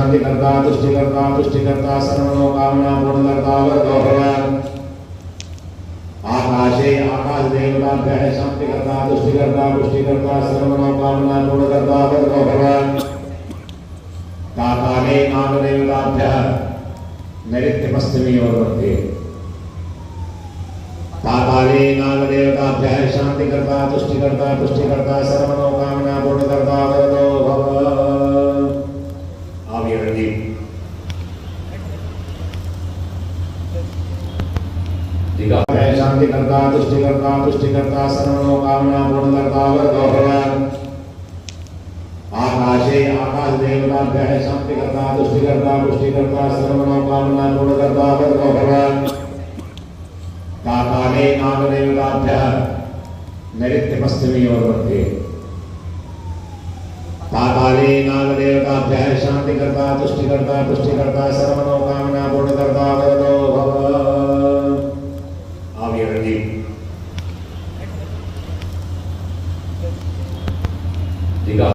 शांतिकर्ता तुष्टिकर्ता सर्वमनोकामना पूर्णकर्ता वरदो भव। आकाशे आकाश देवताभ्यः शांतिकर्ता तुष्टिकर्ता सर्वमनोकामना पूर्णकर्ता वरदो भव। पाताले नागदेवताभ्यः नैऋत्यपश्चिमी ओर वर्ते। पाताले नागदेवताभ्यः शांतिकर्ता तुष्टिकर्ता सर्वमनोकामना पूर्णकर्ता वरदो भव। आविरंगी शांतिकर्ता तुष्टिकर्ता सर्वमनोकामना पूर्णकर्ता वरदो भव। आकाशे आकाश देवताभ्यः शांतिकर्ता तुष्टिकर्ता सर्वमनोकामना पूर्णकर्ता वरदो भव। पाताले नागदेवताभ्यः नैऋत्यपश्चिमी ओर वर्ते। पाताले नागदेवताभ्यः शांतिकर्ता तुष्टिकर्ता सर्वमनोकामना पूर्णकर्ता वरदो भव। आविरंगी दिगा